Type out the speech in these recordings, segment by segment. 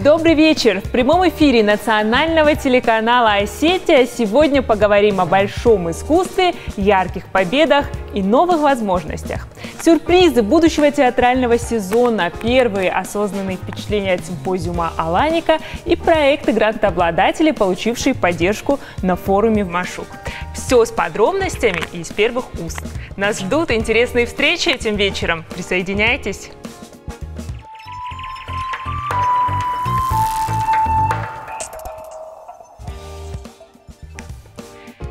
Добрый вечер! В прямом эфире национального телеканала «Осетия» сегодня поговорим о большом искусстве, ярких победах и новых возможностях. Сюрпризы будущего театрального сезона, первые осознанные впечатления от симпозиума «Аланика» и проекты грантообладателей, получившие поддержку на форуме в Машук. Все с подробностями и из первых уст. Нас ждут интересные встречи этим вечером. Присоединяйтесь!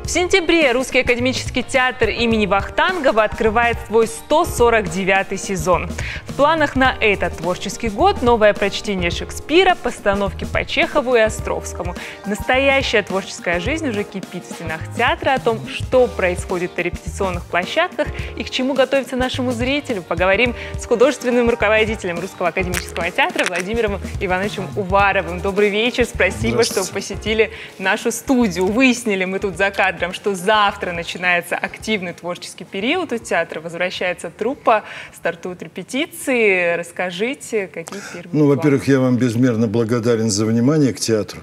В сентябре Русский академический театр имени Вахтангова открывает свой 149-й сезон. В планах на этот творческий год новое прочтение Шекспира, постановки по Чехову и Островскому. Настоящая творческая жизнь уже кипит в стенах театра. О том, что происходит на репетиционных площадках и к чему готовиться нашему зрителю, поговорим с художественным руководителем Русского академического театра Владимиром Ивановичем Уваровым. Добрый вечер, спасибо, что посетили нашу студию. Выяснили мы тут за кадром, что завтра начинается активный творческий период у театра, возвращается труппа, стартуют репетиции. Расскажите, какие первые планы? Во-первых, я вам безмерно благодарен за внимание к театру.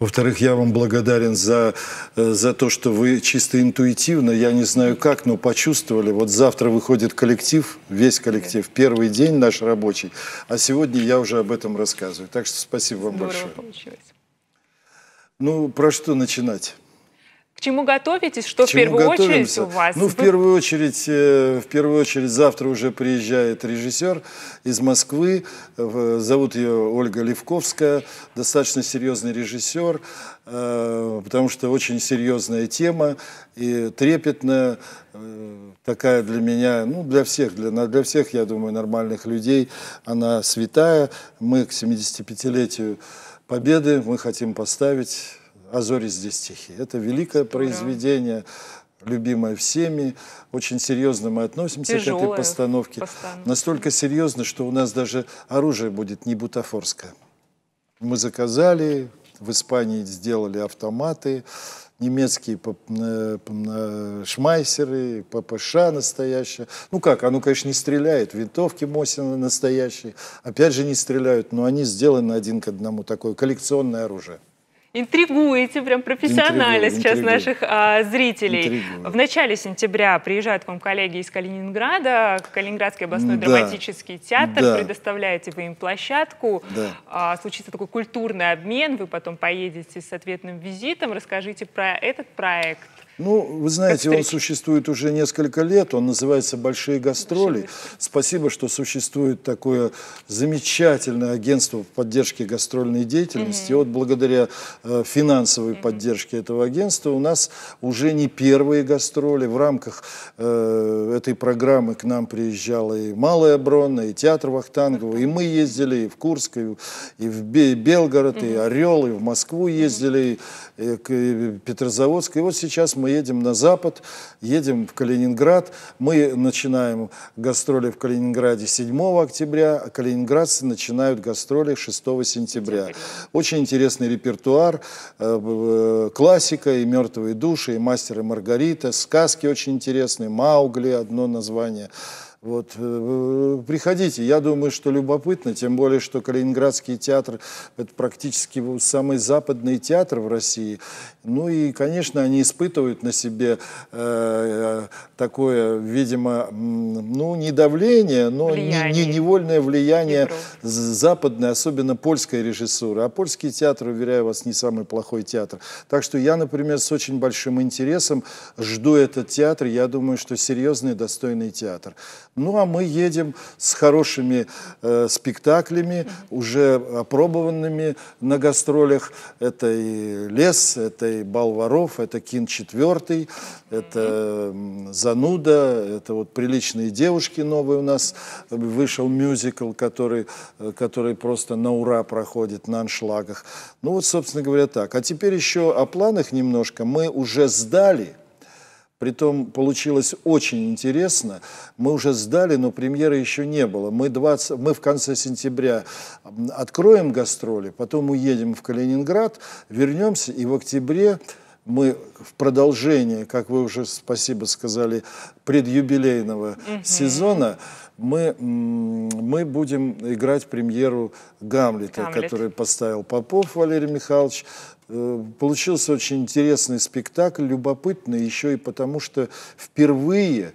Во-вторых, я вам благодарен за то, что вы чисто интуитивно, я не знаю как, но почувствовали. Вот завтра выходит коллектив, весь коллектив, первый день наш рабочий, а сегодня я уже об этом рассказываю. Так что спасибо вам большое. Получилось. Про что начинать? К чему готовитесь? Что в первую очередь у вас? В первую очередь завтра уже приезжает режиссер из Москвы. Зовут ее Ольга Левковская. Достаточно серьезный режиссер, потому что очень серьезная тема и трепетная, такая для меня, для всех, я думаю, нормальных людей. Она святая. Мы к 75-летию Победы мы хотим поставить «А зори здесь тихие». Это великое произведение, любимое всеми. Очень серьезно мы относимся к этой постановке. Настолько серьезно, что у нас даже оружие будет не бутафорское. Мы заказали, в Испании сделали автоматы, немецкие шмайсеры, ППШ настоящие. Оно, конечно, не стреляет. Винтовки Мосина настоящие. Опять же не стреляют, но они сделаны один к одному. Такое коллекционное оружие. Интригуете, прям профессионально сейчас наших зрителей. В начале сентября приезжают к вам коллеги из Калининграда, Калининградский областной драматический театр, предоставляете вы им площадку, случится такой культурный обмен, вы потом поедете с ответным визитом. Расскажите про этот проект. Вы знаете, он существует уже несколько лет, он называется «Большие гастроли». Спасибо, что существует такое замечательное агентство по поддержке гастрольной деятельности. И вот благодаря финансовой поддержке этого агентства у нас уже не первые гастроли. В рамках этой программы к нам приезжала и Малая Бронна, и театр Вахтангова, и мы ездили и в Курск, и в Белгород, и Орел, и в Москву ездили, и Петрозаводск. И вот сейчас мы едем на запад, едем в Калининград. Мы начинаем гастроли в Калининграде 7 октября, а калининградцы начинают гастроли 6 сентября. Очень интересный репертуар, классика, и «Мертвые души», и «Мастер и Маргарита», сказки очень интересные, «Маугли» одно название. Приходите, я думаю, что любопытно, тем более, что Калининградский театр – это практически самый западный театр в России. И, конечно, они испытывают на себе такое, видимо, не давление, но невольное влияние западной, особенно польской режиссуры. А польский театр, уверяю вас, не самый плохой театр. Так что я, например, с очень большим интересом жду этот театр. Я думаю, что серьезный, достойный театр. А мы едем с хорошими спектаклями, уже опробованными на гастролях. Это и «Лес», это и «Бал воров», это «Кин IV», это «Зануда», это «Приличные девушки» новый у нас вышел мюзикл, который просто на ура проходит на аншлагах. Собственно говоря, так. А теперь еще о планах немножко. Мы уже сдали. Притом получилось очень интересно. Мы уже сдали, но премьеры еще не было. Мы в конце сентября откроем гастроли, потом уедем в Калининград, вернемся, и в октябре мы в продолжение, как вы уже, спасибо сказали, предюбилейного сезона, мы будем играть премьеру «Гамлета», который поставил Попов Валерий Михайлович. Получился очень интересный спектакль, любопытный еще и потому, что впервые,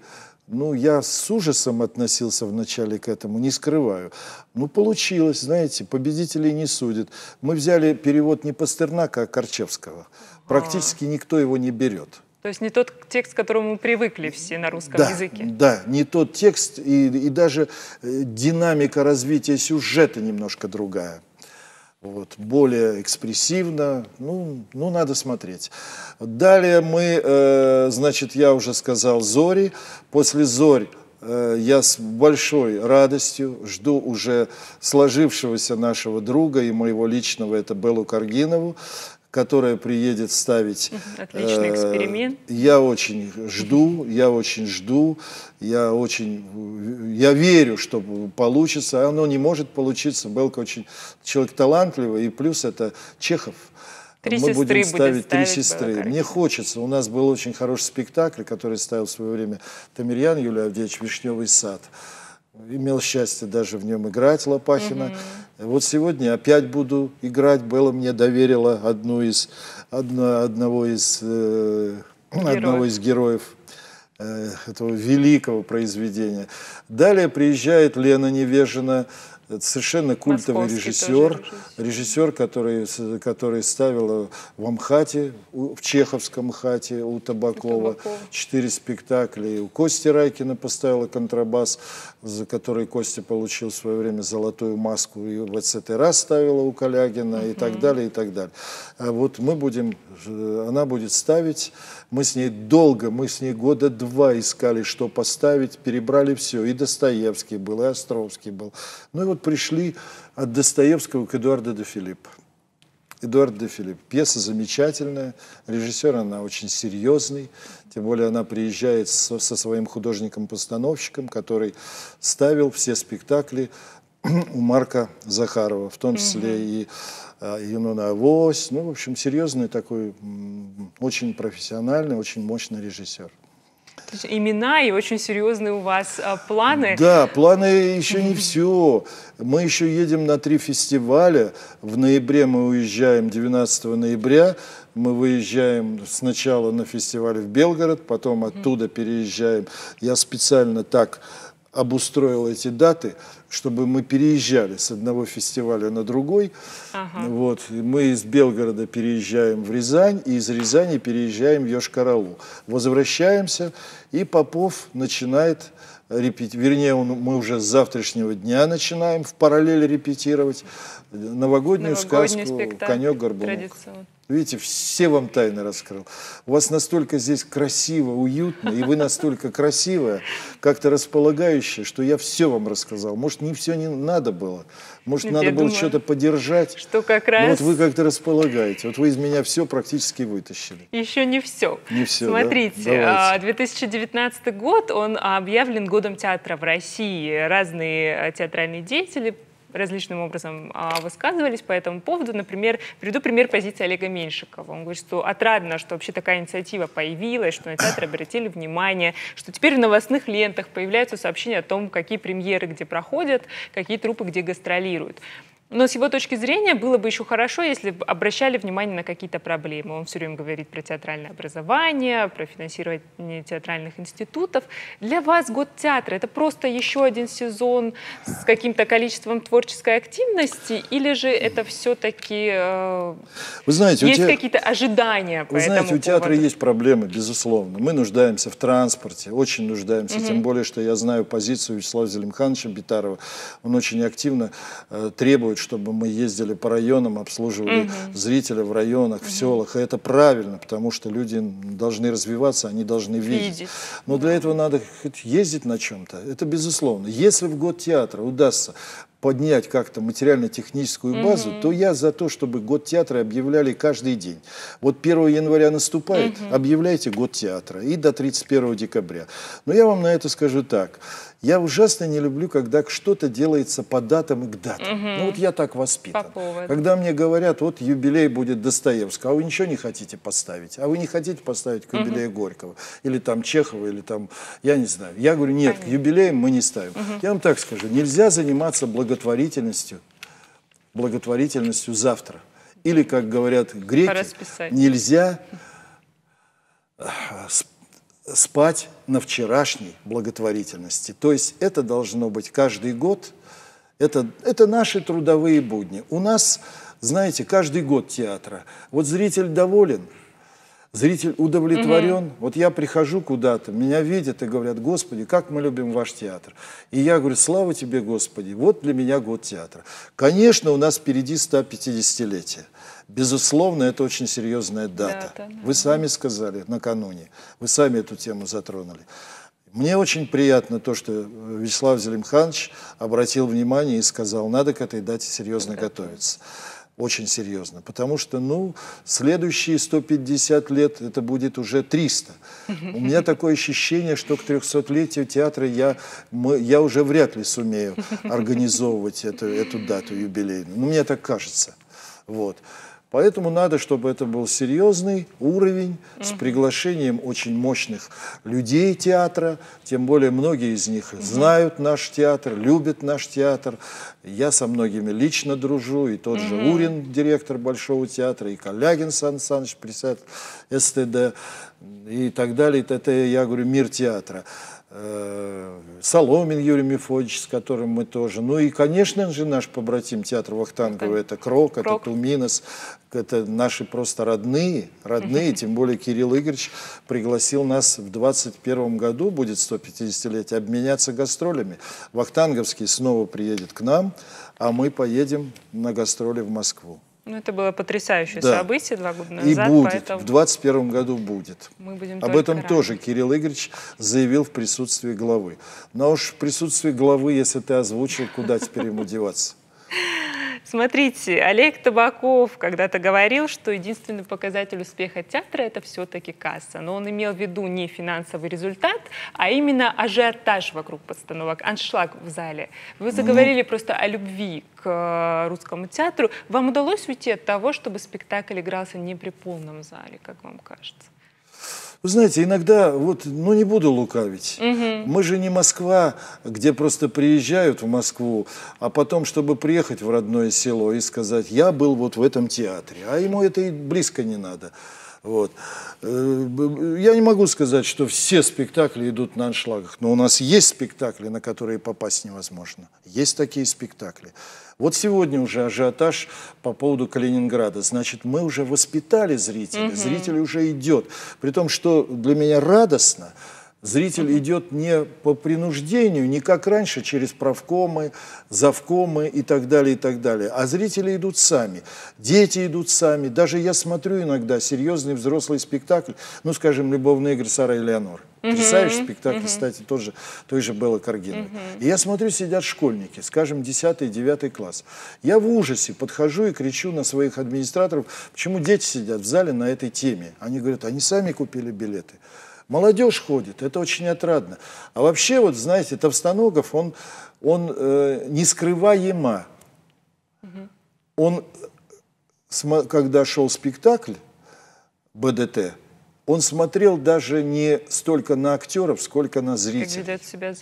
ну, я с ужасом относился вначале к этому, не скрываю. Ну, получилось, знаете, победителей не судят. Мы взяли перевод не Пастернака, а Корчевского. Практически никто его не берет. То есть не тот текст, к которому мы привыкли все на русском языке. Да, не тот текст, и даже динамика развития сюжета немножко другая. Вот, более экспрессивно, ну, надо смотреть. Далее мы, значит, я уже сказал, «Зори». После «Зорь» я с большой радостью жду уже сложившегося нашего друга и моего личного, это Беллу Каргинову, которая приедет ставить. Отличный эксперимент. Я очень жду, я верю, что получится. Оно не может получиться. Белка очень человек талантливый, и плюс это Чехов. Мы будем ставить «Три сестры». Мне хочется. У нас был очень хороший спектакль, который ставил в свое время Тамирьян Юлий Авдеевич, «Вишневый сад». Имел счастье даже в нем играть Лопахина. Вот сегодня опять буду играть. Белла мне доверила одного из героев этого великого произведения. Далее приезжает Лена Невежина. Это совершенно культовый режиссер, который ставил в Амхате, в Чеховском МХАТе у Табакова 4 спектакля. И у Кости Райкина поставила контрабас, за который Костя получил в свое время золотую маску. И в ЦТРА ставила у Калягина и так далее, и так далее. А вот она будет ставить. Мы с ней года 2 искали, что поставить, перебрали все. И Достоевский был, и Островский был. Ну и вот пришли от Достоевского к Эдуарду де Филиппу. Эдуард де Филипп. Пьеса замечательная, режиссер она очень серьезный, тем более она приезжает со своим художником-постановщиком, который ставил все спектакли у Марка Захарова, в том числе и «Юнона Авось». Ну, в общем, серьезный такой, очень профессиональный, очень мощный режиссер. Имена и очень серьезные у вас планы. Да, планы еще не все. Мы еще едем на 3 фестиваля. В ноябре мы уезжаем, 12 ноября. Мы выезжаем сначала на фестиваль в Белгород, потом оттуда переезжаем. Я специально так обустроил эти даты, чтобы мы переезжали с одного фестиваля на другой. Вот. Мы из Белгорода переезжаем в Рязань, и из Рязани переезжаем в Йошкар-Олу. Возвращаемся, и Попов начинает репетировать. Вернее, мы уже с завтрашнего дня начинаем в параллель репетировать новогоднюю сказку «Конек-горбунок». Видите, все вам тайны раскрыл. У вас настолько здесь красиво, уютно, и вы настолько красивая, как-то располагающая, что я все вам рассказал. Может, не все не надо было, может, надо было что-то поддержать. Что как раз... Но вот вы как-то располагаете. Вот вы из меня все практически вытащили. Еще не все. Не все. Смотрите, да? 2019 год, он объявлен годом театра в России. Разные театральные деятели различным образом высказывались по этому поводу. Например, приведу пример позиции Олега Меньшикова. Он говорит, что отрадно, что вообще такая инициатива появилась, что на театр обратили внимание, что теперь в новостных лентах появляются сообщения о том, какие премьеры где проходят, какие труппы где гастролируют. Но с его точки зрения было бы еще хорошо, если бы обращали внимание на какие-то проблемы. Он все время говорит про театральное образование, про финансирование театральных институтов. Для вас год театра — это просто еще один сезон с каким-то количеством творческой активности, или же это все-таки есть какие-то ожидания по этому поводу? Вы знаете, у театра есть проблемы, безусловно. Мы нуждаемся в транспорте, очень нуждаемся, тем более, что я знаю позицию Вячеслава Зелимхановича Битарова. Он очень активно требует, чтобы мы ездили по районам, обслуживали зрителя в районах, в селах. И это правильно, потому что люди должны развиваться, они должны видеть. Но для этого надо ездить на чем-то. Это безусловно. Если в год театра удастся поднять как-то материально-техническую базу, то я за то, чтобы год театра объявляли каждый день. Вот 1 января наступает, объявляйте год театра и до 31 декабря. Но я вам на это скажу так. Я ужасно не люблю, когда что-то делается по датам и к датам. Ну вот я так воспитан. Когда мне говорят, вот юбилей будет Достоевского, а вы ничего не хотите поставить? А вы не хотите поставить к юбилею Горького? Или там Чехова, или там, я не знаю. Я говорю, нет, к юбилеям мы не ставим. Я вам так скажу, нельзя заниматься благотворительностью завтра. Или, как говорят греки, нельзя спать на вчерашней благотворительности. То есть это должно быть каждый год. Это наши трудовые будни. У нас, знаете, каждый год театра. Вот зритель доволен, зритель удовлетворен. Вот я прихожу куда-то, меня видят и говорят, Господи, как мы любим ваш театр. И я говорю, слава тебе, Господи, вот для меня год театра. Конечно, у нас впереди 150-летие. Безусловно, это очень серьезная дата. Вы сами сказали накануне, вы сами эту тему затронули. Мне очень приятно то, что Вячеслав Зелимханович обратил внимание и сказал, надо к этой дате серьезно готовиться. Очень серьезно, потому что, ну, следующие 150 лет это будет уже 300. У меня такое ощущение, что к 300-летию театра я уже вряд ли сумею организовывать эту дату юбилейную. Ну, мне так кажется. Вот. Поэтому надо, чтобы это был серьезный уровень с приглашением очень мощных людей театра. Тем более многие из них знают наш театр, любят наш театр. Я со многими лично дружу. И тот же Урин, директор Большого театра, и Калягин Сан Саныч, председатель СТД, и так далее. Это, я говорю, мир театра. Соломин Юрий Мефодьевич, с которым мы тоже. Ну и, конечно же, наш побратим театр Вахтангова, это Крок, это Туминос, это наши просто родные, тем более Кирилл Игоревич пригласил нас в 2021 году, будет 150-летие, обменяться гастролями. Вахтанговский снова приедет к нам, а мы поедем на гастроли в Москву. Ну, это было потрясающее событие 2 года назад. И будет, поэтому... в 2021 году будет. Мы будем об этом тоже Кирилл Игоревич заявил в присутствии главы. Но уж в присутствии главы, если ты озвучил, куда теперь ему деваться? Смотрите, Олег Табаков когда-то говорил, что единственный показатель успеха театра – это все-таки касса. Но он имел в виду не финансовый результат, а именно ажиотаж вокруг постановок, аншлаг в зале. Вы заговорили просто о любви к русскому театру. Вам удалось уйти от того, чтобы спектакль игрался не при полном зале, как вам кажется? Вы знаете, иногда, вот, ну не буду лукавить, мы же не Москва, где просто приезжают в Москву, а потом, чтобы приехать в родное село и сказать, я был вот в этом театре, а ему это и близко не надо. Вот. Я не могу сказать, что все спектакли идут на аншлагах, но у нас есть спектакли, на которые попасть невозможно. Есть такие спектакли. Вот сегодня уже ажиотаж по поводу Калининграда. Значит, мы уже воспитали зрителя, зритель уже идет. При том, что для меня радостно, зритель идет не по принуждению, не как раньше, через правкомы, завкомы и так далее, а зрители идут сами, дети идут сами. Даже я смотрю иногда серьезный взрослый спектакль, ну, скажем, «Любовные игры Сары и Леонор». Потрясающий спектакль, кстати, той же Беллы Каргиновой. И я смотрю, сидят школьники, скажем, 10-9 класс. Я в ужасе подхожу и кричу на своих администраторов, почему дети сидят в зале на этой теме. Они говорят, они сами купили билеты. Молодежь ходит, это очень отрадно. А вообще, вот знаете, Товстоногов, он нескрываемо. Он, когда шел спектакль БДТ, он смотрел даже не столько на актеров, сколько на зрителей. Как ведет себя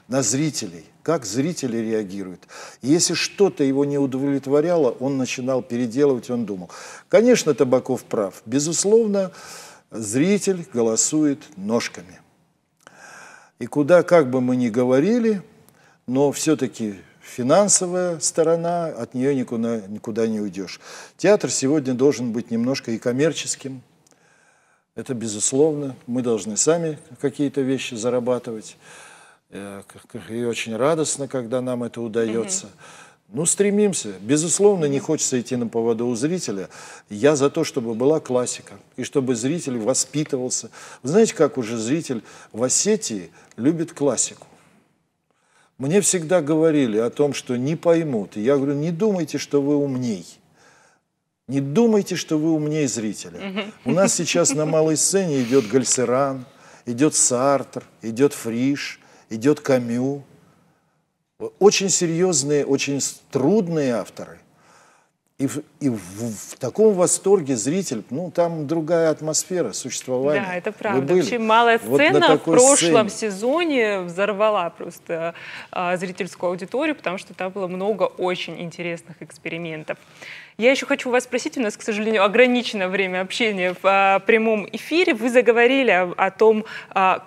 на зрителей, как зрители реагируют. И если что-то его не удовлетворяло, он начинал переделывать, он думал. Конечно, Табаков прав. Безусловно, зритель голосует ножками. И куда, как бы мы ни говорили, но все-таки финансовая сторона, от нее никуда не уйдешь. Театр сегодня должен быть немножко и коммерческим. Это безусловно. Мы должны сами какие-то вещи зарабатывать. И очень радостно, когда нам это удается. Ну, стремимся. Безусловно, не хочется идти на поводу у зрителя. Я за то, чтобы была классика. И чтобы зритель воспитывался. Вы знаете, как уже зритель в Осетии любит классику? Мне всегда говорили о том, что не поймут. И я говорю, не думайте, что вы умней. Не думайте, что вы умнее зрителя. У нас сейчас на малой сцене идет Гальсеран, идет Сартр, идет Фриш, идет Камю. Очень серьезные, очень трудные авторы. И в таком восторге зритель, ну, там другая атмосфера существования. Да, это правда. Вообще малая сцена вот в прошлом сезоне взорвала просто зрительскую аудиторию, потому что там было много очень интересных экспериментов. Я еще хочу вас спросить, у нас, к сожалению, ограничено время общения в прямом эфире. Вы заговорили о том,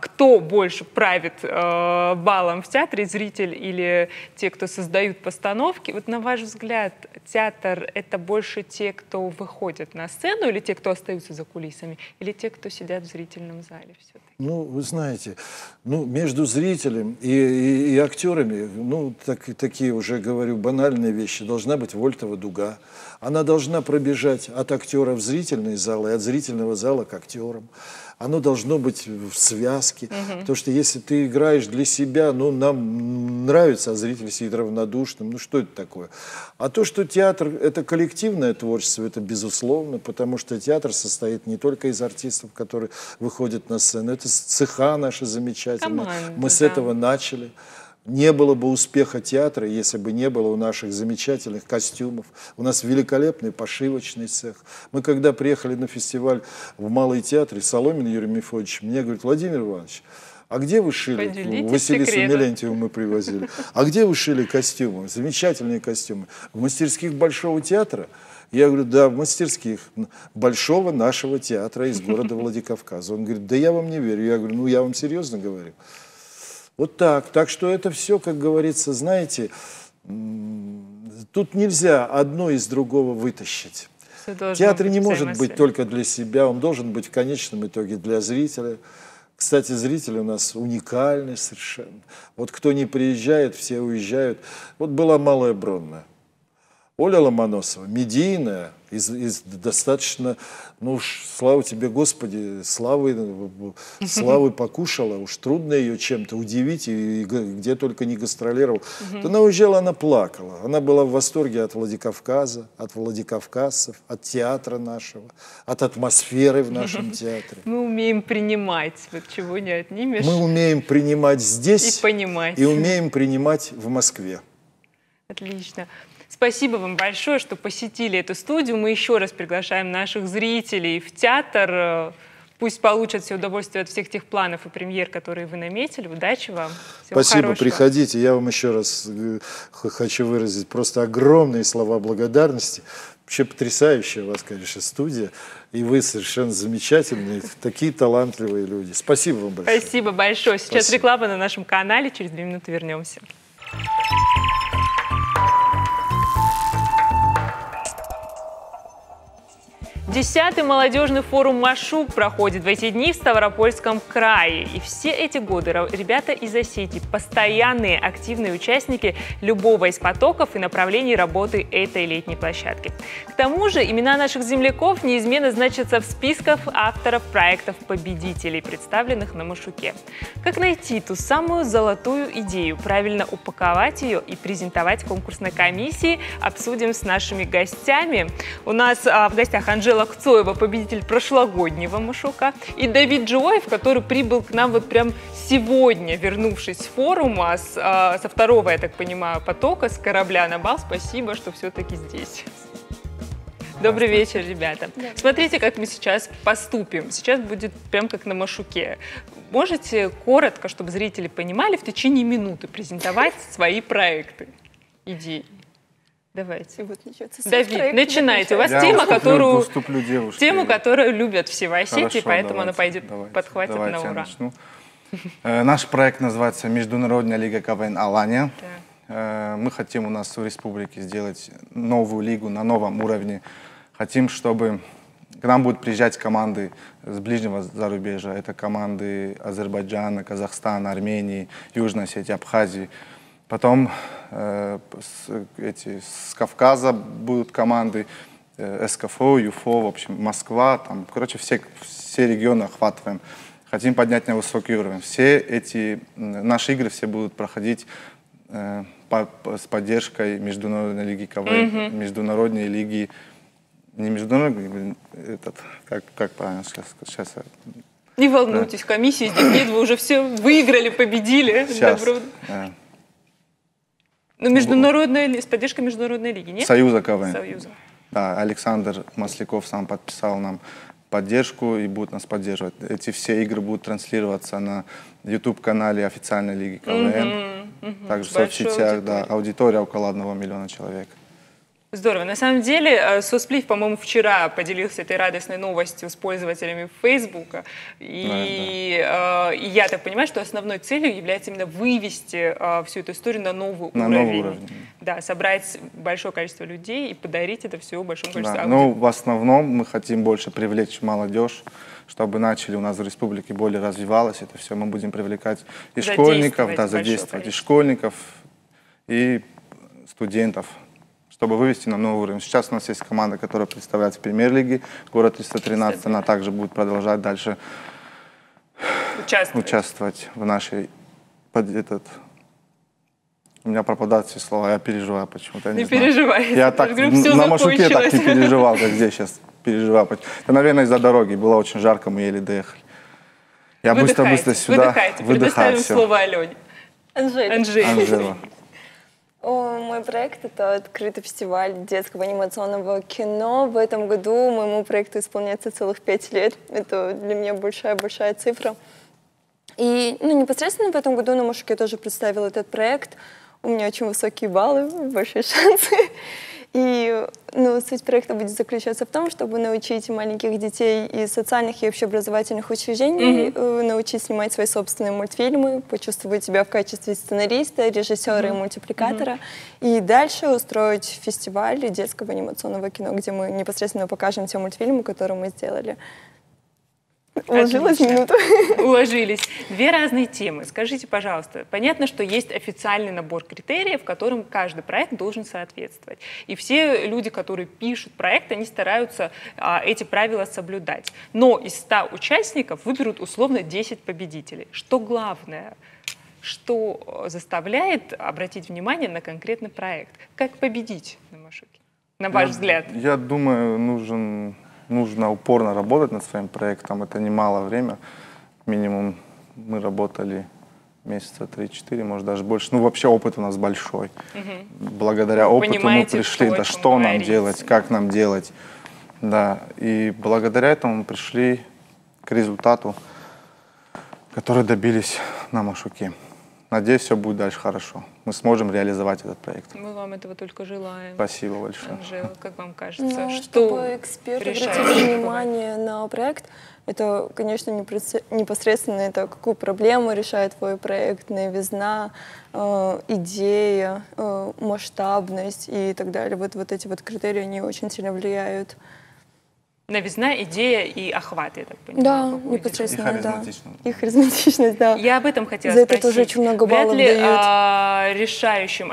кто больше правит балом в театре, зритель или те, кто создают постановки. Вот на ваш взгляд, театр — это больше те, кто выходят на сцену, или те, кто остаются за кулисами, или те, кто сидят в зрительном зале все-таки? Ну, вы знаете, ну, между зрителем и актерами, ну, такие уже, говорю, банальные вещи. Должна быть вольтова дуга. Она должна пробежать от актера в зрительный зал и от зрительного зала к актерам. Оно должно быть в связке. Потому что если ты играешь для себя, ну, нам нравится, а зритель сидит равнодушным. Ну, что это такое? А то, что театр — это коллективное творчество, это безусловно, потому что театр состоит не только из артистов, которые выходят на сцену. Это цеха наши замечательные. Команда, мы с этого начали. Не было бы успеха театра, если бы не было у наших замечательных костюмов. У нас великолепный пошивочный цех. Мы когда приехали на фестиваль в Малый театр, Соломин Юрий Мефодьевич мне говорит: Владимир Иванович, а где вы шили? Василису Мелентьеву мы привозили. А где вы шили костюмы? Замечательные костюмы. В мастерских Большого театра? Я говорю, да, в мастерских Большого нашего театра из города Владикавказа. Он говорит, да я вам не верю. Я говорю, ну я вам серьезно говорю. Вот так. Так что это все, как говорится, знаете, тут нельзя одно из другого вытащить. Театр не может быть только для себя, он должен быть в конечном итоге для зрителя. Кстати, зритель у нас уникальный совершенно. Вот кто не приезжает, все уезжают. Вот была Малая Бронная. Оля Ломоносова, медийная, из достаточно, ну уж, слава тебе, Господи, славы покушала, уж трудно ее чем-то удивить, и где только не гастролировал. Она уезжала, она плакала, она была в восторге от Владикавказа, от владикавказцев, от театра нашего, от атмосферы в нашем театре. Мы умеем принимать, вот чего не отнимешь. Мы умеем принимать здесь и понимать. И умеем принимать в Москве. Отлично. Спасибо вам большое, что посетили эту студию. Мы еще раз приглашаем наших зрителей в театр. Пусть получат все удовольствие от всех тех планов и премьер, которые вы наметили. Удачи вам. Всего Спасибо, хорошего. Приходите. Я вам еще раз хочу выразить просто огромные слова благодарности. Вообще потрясающая у вас, конечно, студия. И вы совершенно замечательные, такие талантливые люди. Спасибо вам большое. Спасибо большое. Сейчас реклама на нашем канале. Через 2 минуты вернемся. 10-й молодежный форум «Машук» проходит в эти дни в Ставропольском крае. И все эти годы ребята из Осетии – постоянные активные участники любого из потоков и направлений работы этой летней площадки. К тому же имена наших земляков неизменно значатся в списках авторов проектов-победителей, представленных на «Машуке». Как найти ту самую золотую идею, правильно упаковать ее и презентовать конкурсной комиссии, обсудим с нашими гостями. У нас в гостях Анжела Кцоева, победитель прошлогоднего «Машука», и Давид Джоев, который прибыл к нам вот прям сегодня, вернувшись с форума, со второго, я так понимаю, потока, с корабля на бал. Спасибо, что все-таки здесь. Добрый вечер, ребята. Да. Смотрите, как мы сейчас поступим. Сейчас будет прям как на «Машуке». Можете коротко, чтобы зрители понимали, в течение минуты презентовать свои проекты, идеи? Давайте. Вот Давид, начинайте. У вас тема, которую любят все в Осетии, поэтому она подхватит на ура. Наш проект называется «Международная лига КВН Алания». Мы хотим у нас в республике сделать новую лигу на новом уровне. Хотим, чтобы к нам будут приезжать команды с ближнего зарубежья. Это команды Азербайджана, Казахстана, Армении, Южной Осетии, Абхазии. Потом с Кавказа будут команды, СКФО, ЮФО, в общем, Москва, там, короче, все регионы охватываем. Хотим поднять на высокий уровень. Все эти наши игры все будут проходить с поддержкой Международной лиги КВН, Международной лиги, не международной, как правильно сейчас. Не волнуйтесь, комиссии здесь нет, вы уже все выиграли, победили. Сейчас. Но с поддержкой Международной лиги, нет? Союза КВН. Союза. Да, Александр Масляков сам подписал нам поддержку и будет нас поддерживать. Эти все игры будут транслироваться на YouTube-канале официальной лиги КВН. Также в соцсетях, да, аудитория около 1 миллиона человек. Здорово. На самом деле, Сосплив, по-моему, вчера поделился этой радостной новостью с пользователями Фейсбука. И я так понимаю, что основной целью является именно вывести всю эту историю на новый уровень. Да, собрать большое количество людей и подарить это все большому количеству аудитории. Ну, в основном мы хотим больше привлечь молодежь, чтобы начали у нас в республике более развивалось это все. Мы будем привлекать и школьников, задействовать и школьников, и студентов, чтобы вывести на новый уровень. Сейчас у нас есть команда, которая представляет в премьер-лиге, город 313, она также будет продолжать дальше участвовать в нашей... У меня пропадают все слова, я переживаю почему-то. Не переживай. Я так на Машуке так не переживал, как здесь сейчас переживаю. Это, наверное, из-за дороги. Было очень жарко, мы еле доехали. Я быстро-быстро сюда выдыхаю. Предоставим слово Алене. Анжела. Мой проект — это открытый фестиваль детского анимационного кино. В этом году моему проекту исполняется целых 5 лет. Это для меня большая-большая цифра. И непосредственно в этом году на Машуке тоже представил этот проект. У меня очень высокие баллы, большие шансы. И суть проекта будет заключаться в том, чтобы научить маленьких детей из социальных и общеобразовательных учреждений научить снимать свои собственные мультфильмы, почувствовать себя в качестве сценариста, режиссера и мультипликатора. И дальше устроить фестиваль детского анимационного кино, где мы непосредственно покажем те мультфильмы, которые мы сделали. Уложилась минуту? Уложились. Две разные темы. Скажите, пожалуйста, понятно, что есть официальный набор критериев, которым каждый проект должен соответствовать. И все люди, которые пишут проект, они стараются эти правила соблюдать. Но из 100 участников выберут условно 10 победителей. Что главное? Что заставляет обратить внимание на конкретный проект? Как победить на Машуке, на ваш взгляд? Я думаю, нужно упорно работать над своим проектом. Это немало время. Минимум мы работали месяца 3-4, может даже больше. Вообще опыт у нас большой. Благодаря опыту мы пришли, что нам делать, как нам делать. Да. И благодаря этому мы пришли к результату, который добились на Машуке. Надеюсь, все будет дальше хорошо. Мы сможем реализовать этот проект. Мы вам этого только желаем. Спасибо большое. Анжела, как вам кажется, чтобы эксперты обратили внимание на проект, это, конечно, непосредственно это какую проблему решает твой проект, новизна, идея, масштабность и так далее. Вот эти критерии, они очень сильно влияют. Новизна, идея и охват, я так понимаю. Да, непосредственно, и харизматичность, да. Я об этом хотела спросить. За это тоже очень много баллов дают. Вряд ли решающим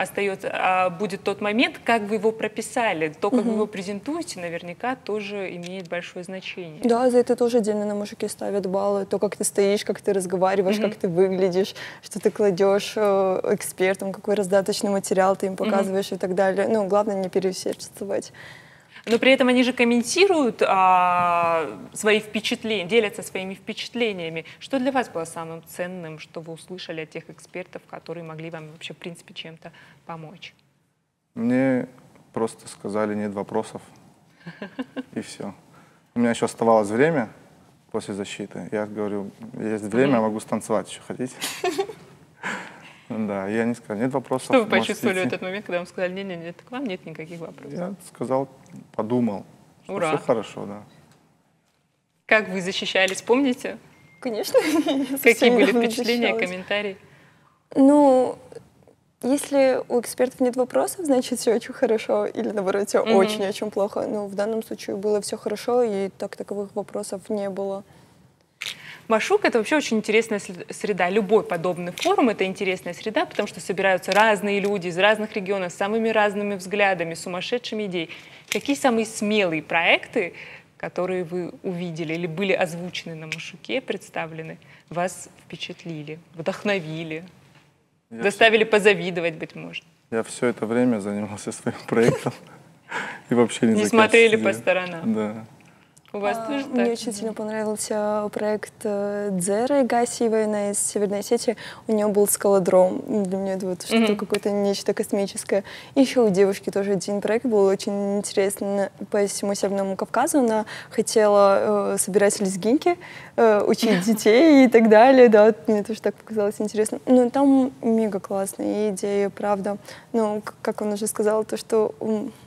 будет тот момент, как вы его прописали. То, как вы его презентуете, наверняка тоже имеет большое значение. Да, за это тоже отдельно на Машуке ставят баллы. То, как ты стоишь, как ты разговариваешь, как ты выглядишь, что ты кладешь экспертам, какой раздаточный материал ты им показываешь и так далее. Главное не переусердствовать. Но при этом они же комментируют свои впечатления, делятся своими впечатлениями. Что для вас было самым ценным, что вы услышали от тех экспертов, которые могли вам вообще, в принципе, чем-то помочь? Мне просто сказали, нет вопросов, и все. У меня еще оставалось время после защиты. Я говорю, есть время, я могу станцевать еще, хотите? Да, я не сказал, нет вопросов. Что вы почувствовали в этот момент, когда вам сказали, нет, к вам нет никаких вопросов? Я сказал, подумал, что все хорошо, да. Как вы защищались, помните? Конечно. Какие были впечатления, комментарии? Если у экспертов нет вопросов, значит все очень хорошо, или наоборот, все очень-очень плохо. В данном случае было все хорошо, и таковых вопросов не было. Машук — это вообще очень интересная среда. Любой подобный форум — это интересная среда, потому что собираются разные люди из разных регионов, с самыми разными взглядами, сумасшедшими идеями. Какие самые смелые проекты, которые вы увидели или были озвучены на Машуке, представлены, вас впечатлили, вдохновили? Заставили позавидовать, быть может. Я все это время занимался своим проектом и вообще не смотрели по сторонам. Да. У вас тоже так? Мне очень сильно понравился проект Дзеры Гасиевой из Северной Осетии. У нее был скалодром. Для меня это вот что-то какое-то нечто космическое. И еще у девушки тоже один проект был очень интересный по всему Северному Кавказу. Она хотела собирать лезгинки, учить детей и так далее. Да, мне тоже так показалось интересно. Но там мега классные идеи, правда. Но, как он уже сказал, то, что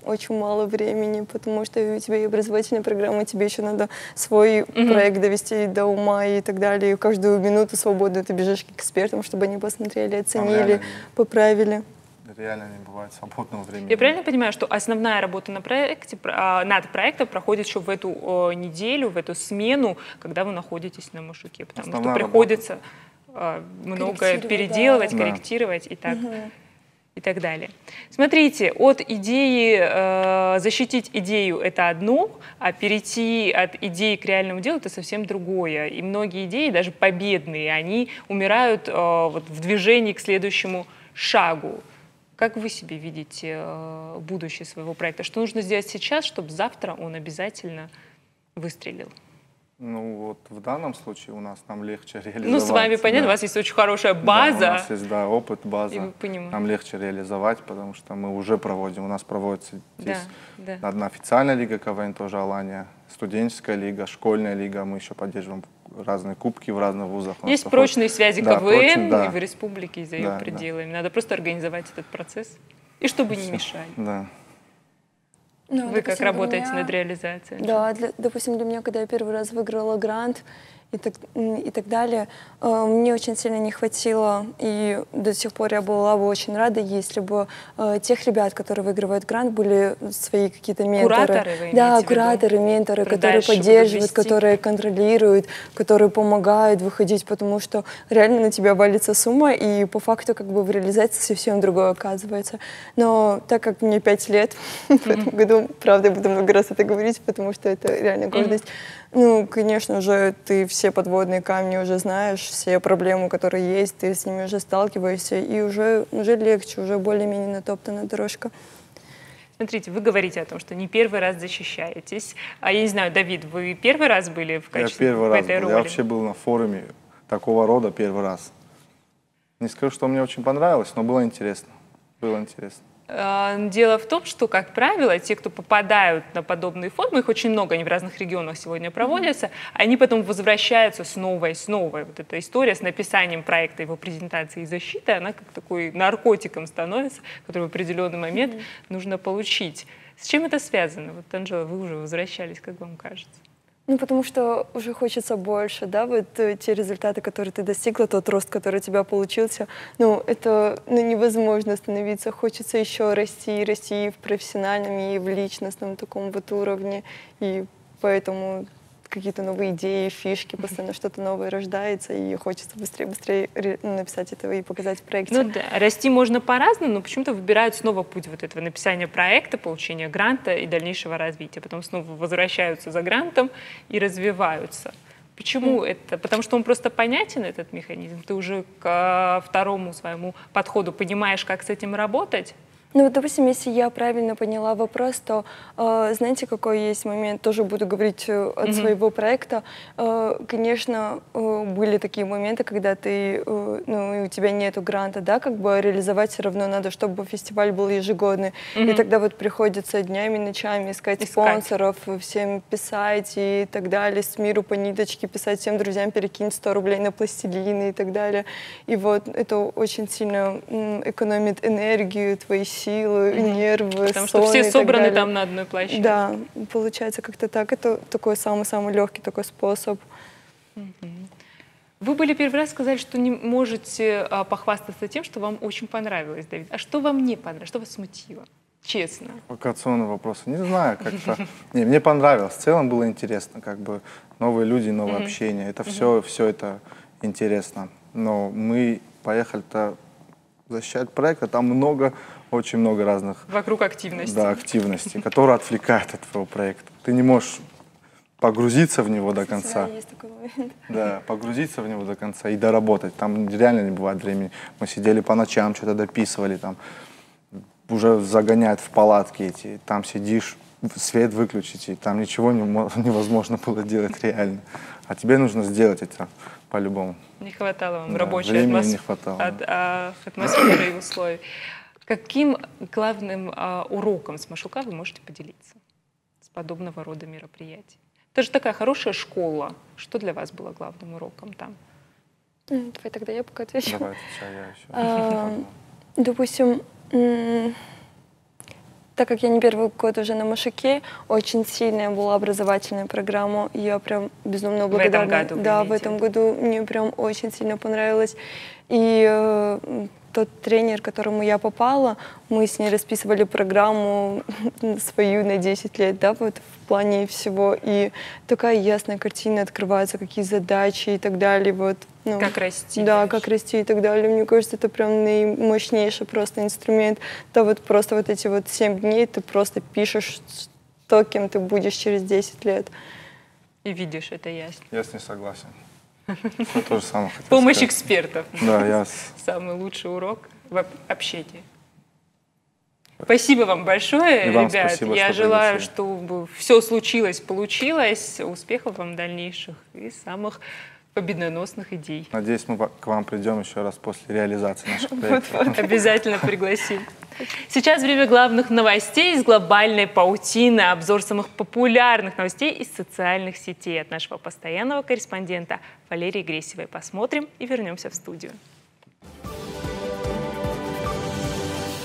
очень мало времени, потому что у тебя и образовательная программа, тебе еще надо свой проект довести до ума и так далее. И каждую минуту свободную ты бежишь к экспертам, чтобы они посмотрели, оценили, поправили. Реально не бывает свободного времени. Я правильно понимаю, что основная работа на проекте, над проектом проходит еще в эту неделю, в эту смену, когда вы находитесь на Машуке? Потому что приходится многое переделывать, корректировать и так. И так далее. Смотрите, от идеи, защитить идею — это одно, а перейти от идеи к реальному делу — это совсем другое. И многие идеи, даже победные, они умирают вот, в движении к следующему шагу. Как вы себе видите будущее своего проекта? Что нужно сделать сейчас, чтобы завтра он обязательно выстрелил? Ну вот в данном случае нам легче реализовать. Ну с вами понятно, у вас есть очень хорошая база. Да, у нас есть опыт, база. Нам легче реализовать, потому что мы уже проводим. У нас проводится здесь одна официальная лига КВН, тоже Алания, студенческая лига, школьная лига. Мы еще поддерживаем разные кубки в разных вузах. Есть прочные связи КВН и в республике, и за ее пределами. Надо просто организовать этот процесс, и чтобы не мешали. Да. Ну, вы как работаете над реализацией? Да, допустим, для меня, когда я первый раз выиграла грант и так далее, мне очень сильно не хватило, и до сих пор я была бы очень рада, если бы тех ребят, которые выигрывают грант, были свои какие-то менторы. Кураторы, вы да, кураторы, менторы, которые поддерживают, которые контролируют, которые помогают выходить, потому что реально на тебя валится сумма, и по факту как бы в реализации совсем другое оказывается. Но так как мне 5 лет, в этом году, правда, я буду много раз это говорить, потому что это реально гордость. Ну, конечно же, ты все подводные камни уже знаешь, все проблемы, которые есть, ты с ними уже сталкиваешься, и уже легче, уже более-менее натоптана дорожка. Смотрите, вы говорите о том, что не первый раз защищаетесь. А я не знаю, Давид, вы первый раз были в качестве Я первый раз этой роли? Я вообще был на форуме такого рода первый раз. Не скажу, что мне очень понравилось, но было интересно. Было интересно. Дело в том, что, как правило, те, кто попадают на подобные форумы, их очень много, они в разных регионах сегодня проводятся, они потом возвращаются снова и снова. Вот эта история с написанием проекта, его презентации и защиты, она как такой наркотиком становится, который в определенный момент нужно получить. С чем это связано? Вот, Анжела, вы уже возвращались, как вам кажется? Ну, потому что уже хочется больше, да, вот те результаты, которые ты достигла, тот рост, который у тебя получился, ну, это невозможно остановиться, хочется еще расти и в профессиональном, и в личностном таком вот уровне, и поэтому какие-то новые идеи, фишки, постоянно что-то новое рождается, и хочется быстрее написать это и показать в проекте. Ну да, расти можно по-разному, но почему-то выбирают снова путь вот этого написания проекта, получения гранта и дальнейшего развития. Потом снова возвращаются за грантом и развиваются. Почему это? Потому что он просто понятен, этот механизм. Ты уже к второму своему подходу понимаешь, как с этим работать. Ну вот, допустим, если я правильно поняла вопрос, то знаете, какой есть момент, тоже буду говорить от своего проекта. Конечно, были такие моменты, когда ты, ну, у тебя нету гранта, да, как бы реализовать все равно надо, чтобы фестиваль был ежегодный. И тогда вот приходится днями, ночами искать спонсоров, всем писать и так далее, с миру по ниточке писать всем друзьям, перекинь 100 рублей на пластилин и так далее. И вот это очень сильно экономит энергию, твои силы, нервы, потому что все собраны там на одной площадке. Да, получается как-то так. Это такой самый-самый легкий такой способ. Вы были первый раз, сказали, что не можете похвастаться тем, что вам очень понравилось, Давид. А что вам не понравилось? Что вас смутило? Честно. Провокационные вопросы. Не знаю, как-то. Не, мне понравилось. В целом было интересно, как бы новые люди, новое общение. Это все это интересно. Но мы поехали-то защищать проект, а там очень много разных... Вокруг активностей. Да, активностей, которые отвлекают от твоего проекта. Ты не можешь погрузиться в него до конца. Да, есть такой момент. Да, погрузиться в него до конца и доработать. Там реально не бывает времени. Мы сидели по ночам, что-то дописывали, там уже загоняют в палатки эти, там сидишь, свет выключить, и там ничего невозможно было делать реально. А тебе нужно сделать это по-любому. Не хватало вам да, рабочей атмосферы и условий. Каким главным уроком с Машука вы можете поделиться с подобного рода мероприятий? Это же такая хорошая школа. Что для вас было главным уроком там? Давай тогда я пока отвечу. Давай, отвечай, я еще. Допустим, так как я не первый год уже на Машуке, очень сильная была образовательная программа. Я прям безумно благодарна. В этом году? Да, в этом году мне прям очень сильно понравилось. И тот тренер, к которому я попала, мы с ней расписывали программу свою на 10 лет, да, вот в плане всего. И такая ясная картина открывается, какие задачи и так далее. Вот, ну, как расти. Да, как расти и так далее. Мне кажется, это прям наимощнейший просто инструмент. Да, вот просто вот эти вот 7 дней ты просто пишешь то, кем ты будешь через 10 лет. И видишь, это ясно. Я с ней согласен. Я тоже самое хотел Помощь сказать. экспертов. Да, я... Самый лучший урок в общении. Спасибо вам большое, вам ребят. спасибо, я что желаю, пригласили. чтобы все случилось, получилось. Успехов вам дальнейших и самых победоносных идей. Надеюсь, мы к вам придем еще раз после реализации наших проектов. Обязательно пригласим. Сейчас время главных новостей из глобальной паутины. Обзор самых популярных новостей из социальных сетей от нашего постоянного корреспондента Валерии Гресевой. Посмотрим и вернемся в студию.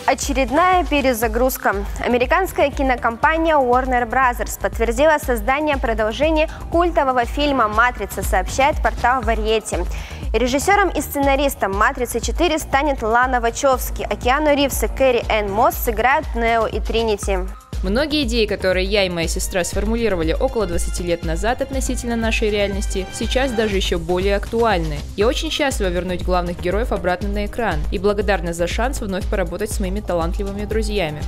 Очередная перезагрузка. Американская кинокомпания Warner Bros. Подтвердила создание продолжения культового фильма «Матрица», сообщает портал Variety. Режиссером и сценаристом «Матрицы 4» станет Лана Вачовски, а Киану Ривз и Кэрри Энн Мосс сыграют Нео и Тринити. Многие идеи, которые я и моя сестра сформулировали около 20 лет назад относительно нашей реальности, сейчас даже еще более актуальны. Я очень счастлива вернуть главных героев обратно на экран и благодарна за шанс вновь поработать с моими талантливыми друзьями.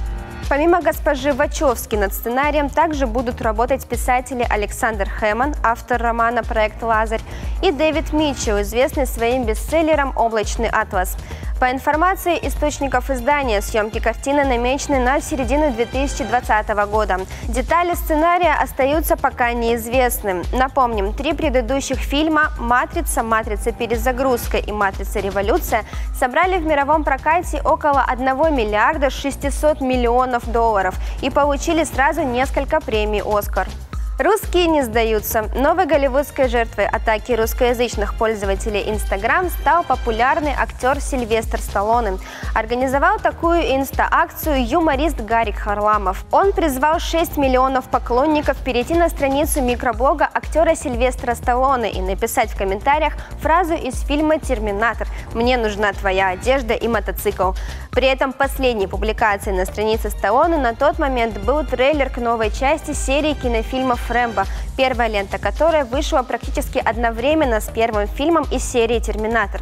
Помимо госпожи Вачовски над сценарием также будут работать писатели Александр Хэммон, автор романа «Проект Лазарь», и Дэвид Митчелл, известный своим бестселлером «Облачный атлас». По информации источников издания, съемки картины намечены на середину 2020 года. Детали сценария остаются пока неизвестны. Напомним, 3 предыдущих фильма «Матрица», «Матрица. Перезагрузка» и «Матрица. Революция» собрали в мировом прокате около 1 миллиарда 600 миллионов долларов и получили сразу несколько премий «Оскар». Русские не сдаются. Новой голливудской жертвой атаки русскоязычных пользователей Instagram стал популярный актер Сильвестр Сталлоне. Организовал такую инста-акцию юморист Гарик Харламов. Он призвал 6 миллионов поклонников перейти на страницу микроблога актера Сильвестра Сталлоне и написать в комментариях фразу из фильма «Терминатор» «Мне нужна твоя одежда и мотоцикл». При этом последней публикацией на странице Сталлоне на тот момент был трейлер к новой части серии кинофильмов «Рэмбо», первая лента которой вышла практически одновременно с первым фильмом из серии «Терминатор».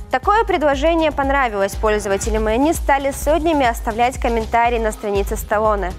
Такое предложение понравилось пользователям, и они стали сотнями оставлять комментарии на странице Сталлоне.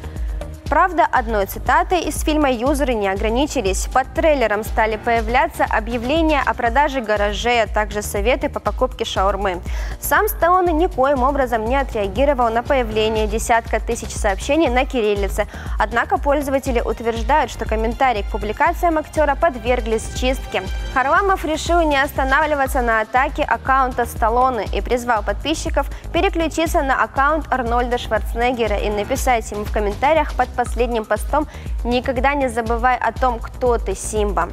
Правда, одной цитатой из фильма юзеры не ограничились. Под трейлером стали появляться объявления о продаже гаражей, а также советы по покупке шаурмы. Сам Сталлоне никоим образом не отреагировал на появление десятка тысяч сообщений на кириллице. Однако пользователи утверждают, что комментарии к публикациям актера подверглись чистке. Харламов решил не останавливаться на атаке аккаунта Сталлоне и призвал подписчиков переключиться на аккаунт Арнольда Шварценеггера и написать ему в комментариях под последним постом «Никогда не забывай о том, кто ты, Симба».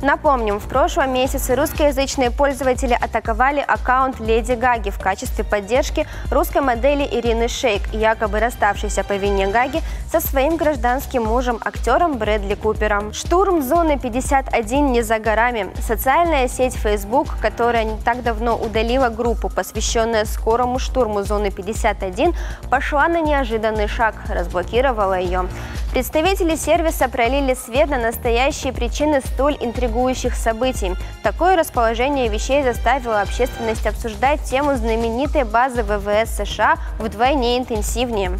Напомним, в прошлом месяце русскоязычные пользователи атаковали аккаунт Леди Гаги в качестве поддержки русской модели Ирины Шейк, якобы расставшейся по вине Гаги со своим гражданским мужем, актером Брэдли Купером. Штурм Зоны 51 не за горами. Социальная сеть Facebook, которая не так давно удалила группу, посвященную скорому штурму Зоны 51, пошла на неожиданный шаг, разблокировала ее. Представители сервиса пролили свет на настоящие причины столь интригующих событий. Такое расположение вещей заставило общественность обсуждать тему знаменитой базы ВВС США вдвойне интенсивнее.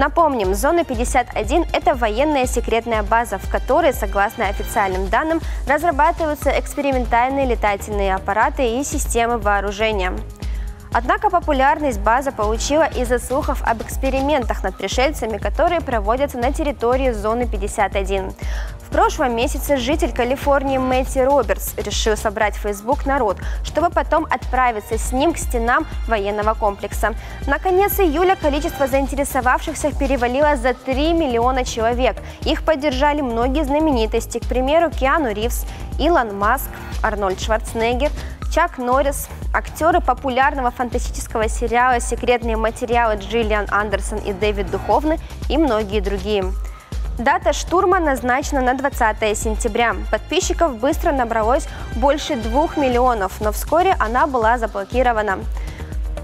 Напомним, Зона 51 – это военная секретная база, в которой, согласно официальным данным, разрабатываются экспериментальные летательные аппараты и системы вооружения. Однако популярность база получила из-за слухов об экспериментах над пришельцами, которые проводятся на территории Зоны 51. В прошлом месяце житель Калифорнии Мэтью Робертс решил собрать в Facebook народ, чтобы потом отправиться с ним к стенам военного комплекса. На конец июля количество заинтересовавшихся перевалило за 3 миллиона человек. Их поддержали многие знаменитости, к примеру, Киану Ривз, Илон Маск, Арнольд Шварценеггер, Чак Норрис, актеры популярного фантастического сериала «Секретные материалы» Джиллиан Андерсон и Дэвид Духовны и многие другие. Дата штурма назначена на 20 сентября. Подписчиков быстро набралось больше 2 миллионов, но вскоре она была заблокирована.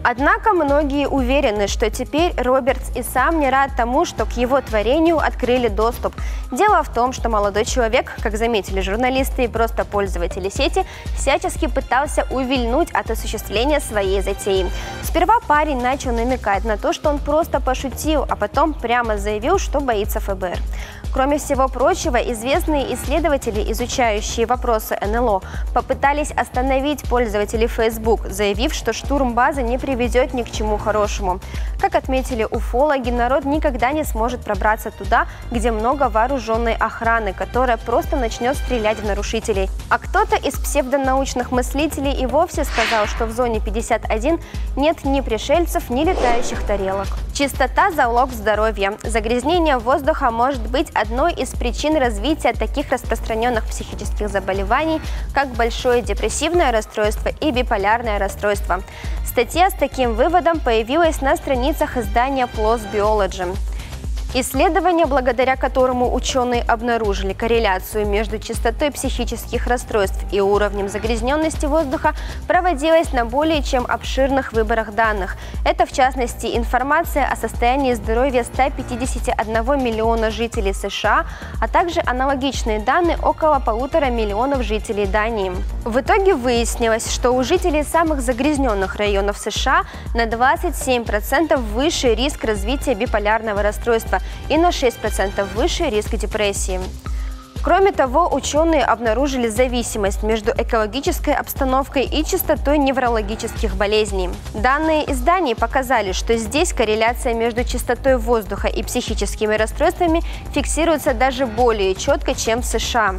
Однако многие уверены, что теперь Робертс и сам не рад тому, что к его творению открыли доступ. Дело в том, что молодой человек, как заметили журналисты и просто пользователи сети, всячески пытался увильнуть от осуществления своей затеи. Сперва парень начал намекать на то, что он просто пошутил, а потом прямо заявил, что боится ФБР. Кроме всего прочего, известные исследователи, изучающие вопросы НЛО, попытались остановить пользователей Facebook, заявив, что штурм базы не приведет ни к чему хорошему. Как отметили уфологи, народ никогда не сможет пробраться туда, где много вооруженной охраны, которая просто начнет стрелять в нарушителей. А кто-то из псевдонаучных мыслителей и вовсе сказал, что в Зоне 51 нет ни пришельцев, ни летающих тарелок. Чистота – залог здоровья. Загрязнение воздуха может быть одной из причин развития таких распространенных психических заболеваний, как большое депрессивное расстройство и биполярное расстройство. Статья с таким выводом появилась на страницах издания PLOS Biology. Исследование, благодаря которому ученые обнаружили корреляцию между частотой психических расстройств и уровнем загрязненности воздуха, проводилось на более чем обширных выборах данных. Это, в частности, информация о состоянии здоровья 151 миллиона жителей США, а также аналогичные данные около 1,5 миллиона жителей Дании. В итоге выяснилось, что у жителей самых загрязненных районов США на 27% выше риск развития биполярного расстройства и на 6% выше риск депрессии. Кроме того, ученые обнаружили зависимость между экологической обстановкой и частотой неврологических болезней. Данные изданий показали, что здесь корреляция между частотой воздуха и психическими расстройствами фиксируется даже более четко, чем в США.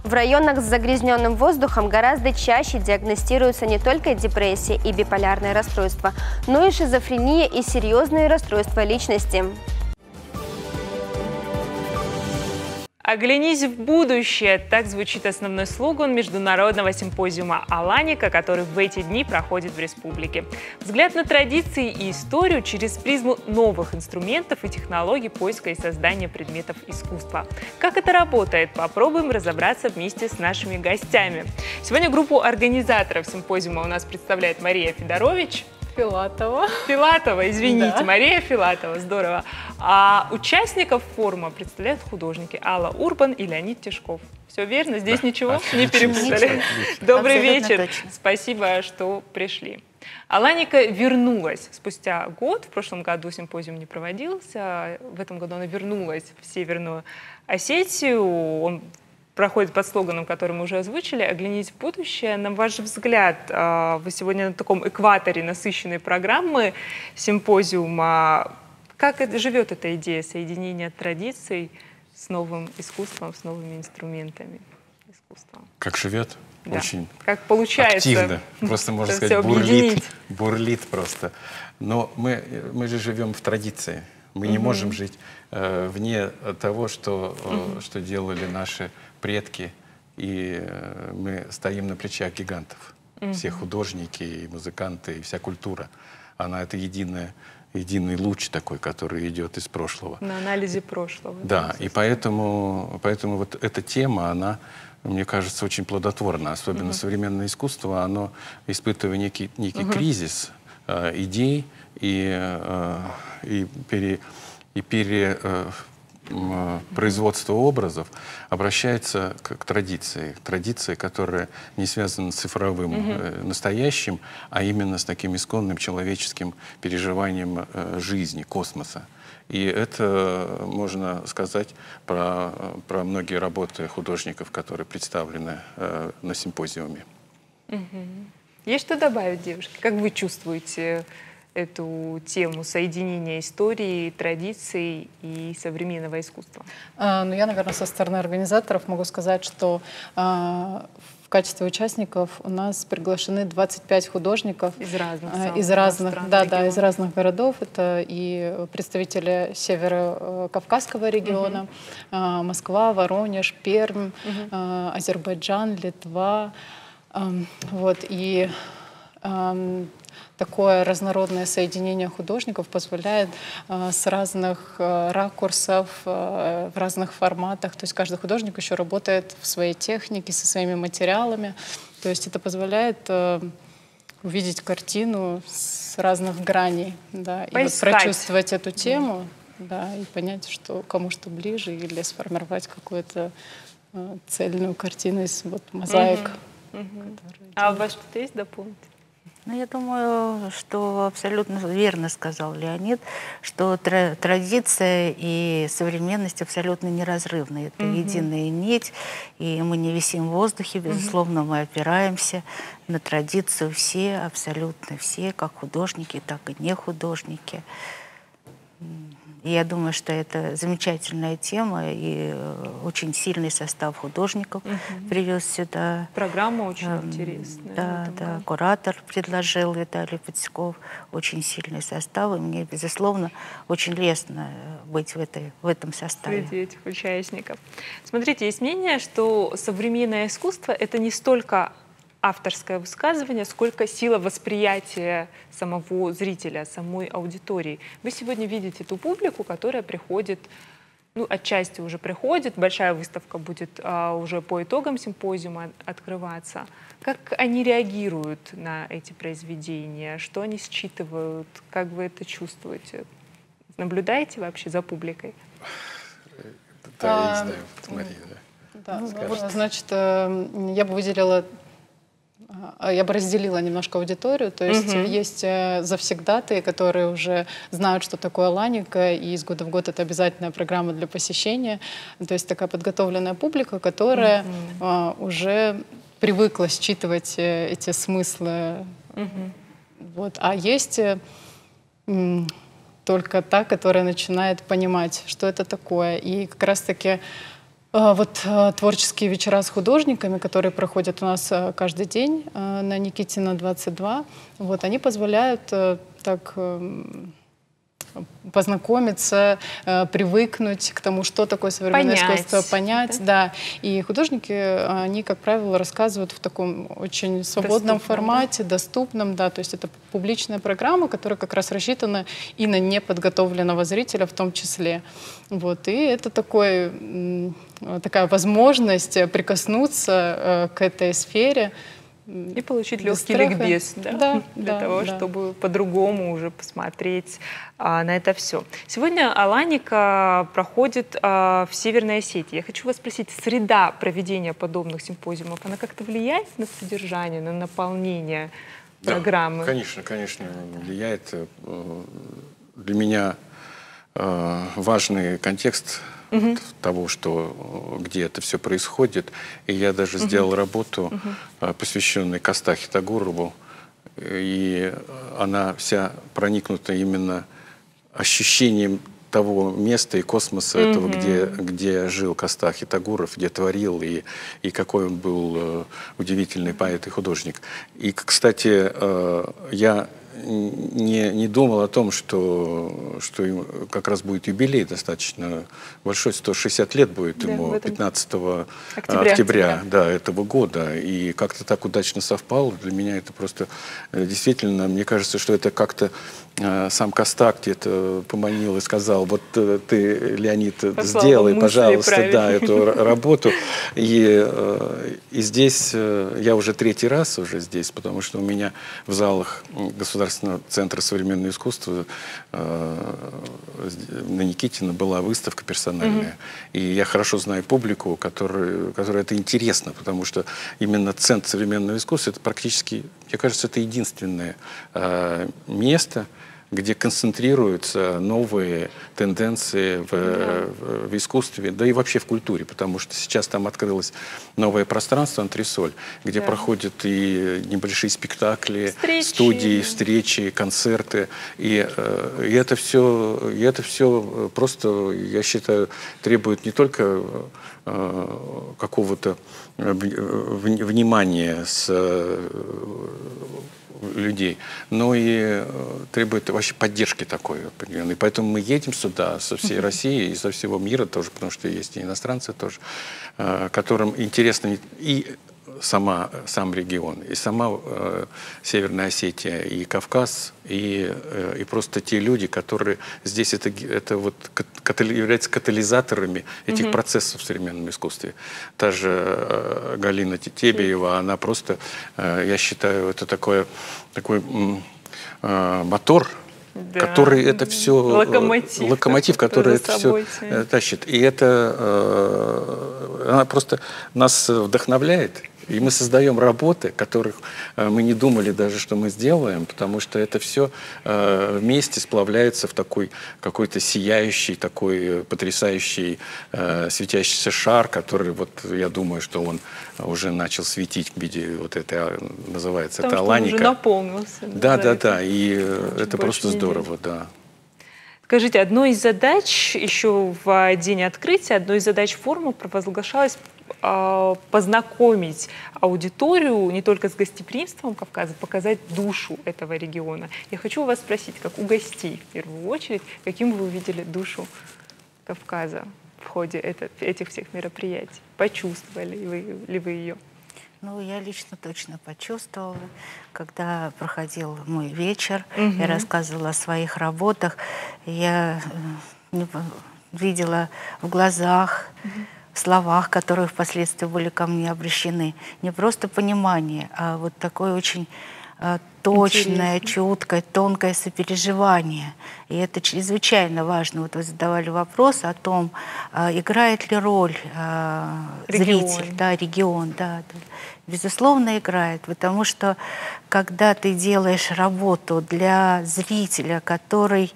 В районах с загрязненным воздухом гораздо чаще диагностируются не только депрессия и биполярное расстройство, но и шизофрения и серьезные расстройства личности. «Оглянись в будущее» – так звучит основной слоган международного симпозиума «Аланика», который в эти дни проходит в республике. Взгляд на традиции и историю через призму новых инструментов и технологий поиска и создания предметов искусства. Как это работает? Попробуем разобраться вместе с нашими гостями. Сегодня группу организаторов симпозиума у нас представляет Мария Федорович. Филатова, извините, да. Мария Филатова, здорово. А участников форума представляют художники Алла Урбан и Леонид Тишков. Все верно? Здесь ничего не перепутали? Добрый вечер. Точно. Спасибо, что пришли. Аланика вернулась спустя год. В прошлом году симпозиум не проводился. В этом году она вернулась в Северную Осетию. Он проходит под слоганом, который мы уже озвучили, «Оглянись в будущее». На ваш взгляд, вы сегодня на таком экваторе насыщенной программы симпозиума. Как живет эта идея соединения традиций с новым искусством, с новыми инструментами искусства? Как живет? Да. Очень как получается активно. Просто, можно сказать, бурлит просто. Но мы же живем в традиции. Мы не можем жить вне того, что делали наши предки, и мы стоим на плечах гигантов. Все художники, и музыканты, и вся культура. Она — это единый луч такой, который идет из прошлого. На анализе прошлого. Да, и поэтому вот эта тема, она, мне кажется, очень плодотворна. Особенно современное искусство, оно испытывает некий кризис производства образов обращается к традиции, которая не связана с цифровым настоящим, а именно с таким исконным человеческим переживанием жизни, космоса. И это можно сказать про многие работы художников, которые представлены на симпозиуме. Есть что добавить, девушки? Как вы чувствуете эту тему соединения истории, традиций и современного искусства? Ну, я, наверное, со стороны организаторов могу сказать, что в качестве участников у нас приглашены 25 художников из разных городов. Это и представители Северо-Кавказского региона, Москва, Воронеж, Пермь, Азербайджан, Литва. Вот, и такое разнородное соединение художников позволяет с разных ракурсов, в разных форматах. То есть каждый художник еще работает в своей технике, со своими материалами. То есть это позволяет увидеть картину с разных граней, да, и вот прочувствовать эту тему, да, и понять, что кому что ближе, или сформировать какую-то цельную картину из вот мозаик. А у вас что-то есть дополнить? Ну, я думаю, что абсолютно верно сказал Леонид, что традиция и современность абсолютно неразрывны. Это единая нить, и мы не висим в воздухе, безусловно, мы опираемся на традицию все, абсолютно все, как художники, так и не художники. И я думаю, что это замечательная тема, и очень сильный состав художников привез сюда. Программа очень интересная. Да, куратор предложил, Виталий Подсяков, очень сильный состав, и мне, безусловно, очень лестно быть в этом составе. Среди этих участников. Смотрите, есть мнение, что современное искусство — это не столько авторское высказывание, сколько сила восприятия самого зрителя, самой аудитории. Вы сегодня видите ту публику, которая приходит, ну, отчасти уже приходит, большая выставка будет уже по итогам симпозиума открываться. Как они реагируют на эти произведения? Что они считывают? Как вы это чувствуете? Наблюдаете вообще за публикой? Да, я не знаю, Мария, да. Значит, я бы выделила, я бы разделила немножко аудиторию, то есть есть завсегдатые, которые уже знают, что такое Аланика, и из года в год это обязательная программа для посещения, то есть такая подготовленная публика, которая уже привыкла считывать эти смыслы. Вот. А есть только та, которая начинает понимать, что это такое, и как раз-таки вот творческие вечера с художниками, которые проходят у нас каждый день на Никитина 22, вот, они позволяют так познакомиться, привыкнуть к тому, что такое современное искусство, понять. Да. И художники, они, как правило, рассказывают в таком очень свободном формате, доступном. Да. То есть это публичная программа, которая как раз рассчитана и на неподготовленного зрителя в том числе. Вот. И это такая возможность прикоснуться к этой сфере, и получить легкий ликбез, для того, чтобы по-другому уже посмотреть на это все. Сегодня Аланика проходит в Северной Осетии. Я хочу вас спросить, среда проведения подобных симпозиумов, она как-то влияет на содержание, на наполнение программы? Да, конечно, влияет. Для меня важный контекст того, где это все происходит. И я даже сделал работу, посвященную Костахе Тагурову. И она вся проникнута именно ощущением того места и космоса этого, где жил Костах Тагуров, где творил, и какой он был удивительный поэт и художник. И, кстати, я не думал о том, что как раз будет юбилей достаточно большой, 160 лет будет ему, 15 октября этого года. И как-то так удачно совпало. Для меня это просто действительно, мне кажется, что это как-то сам Костак где-то поманил и сказал: вот ты, Леонид, сделай, пожалуйста, эту работу. И здесь я уже третий раз здесь, потому что у меня в залах Государственного Государственного центра современного искусства на Никитина была выставка персональная. И я хорошо знаю публику, которой это интересно, потому что именно Центр современного искусства — это практически, мне кажется, это единственное место, где концентрируются новые тенденции в искусстве, да и вообще в культуре, потому что сейчас там открылось новое пространство «Антресоль», где проходят и небольшие спектакли, студии, встречи, концерты. И это все просто, я считаю, требует не только какого-то внимания людей, но и требует вообще поддержки такой определенной. Поэтому мы едем сюда со всей России и со всего мира тоже, потому что есть и иностранцы тоже, которым интересно и сам регион, и сама Северная Осетия, и Кавказ, и просто те люди, которые здесь это вот являются катализаторами этих процессов в современном искусстве. Та же Галина Тебеева, она просто, я считаю, это такой мотор, который это все локомотив, который это все тащит. И она просто нас вдохновляет. И мы создаем работы, которых мы не думали даже, что мы сделаем, потому что это все вместе сплавляется в такой какой-то сияющий, такой потрясающий светящийся шар, который, вот я думаю, что он уже начал светить в виде вот этой, называется, это аланика. Он уже наполнился. Да, и это просто здорово, да. Скажите, одной из задач еще в день открытия, одной из задач форума провозглашалось познакомить аудиторию не только с гостеприимством Кавказа, показать душу этого региона. Я хочу вас спросить, как у гостей в первую очередь, каким вы увидели душу Кавказа в ходе этих всех мероприятий? Почувствовали ли вы ее? Ну, я лично точно почувствовала, когда проходил мой вечер, я рассказывала о своих работах, я видела в глазах, в словах, которые впоследствии были ко мне обращены, не просто понимание, а вот такое очень точное, чуткое, тонкое сопереживание. И это чрезвычайно важно. Вот вы задавали вопрос о том, играет ли роль зритель, регион. Да. Безусловно, играет, потому что когда ты делаешь работу для зрителя, который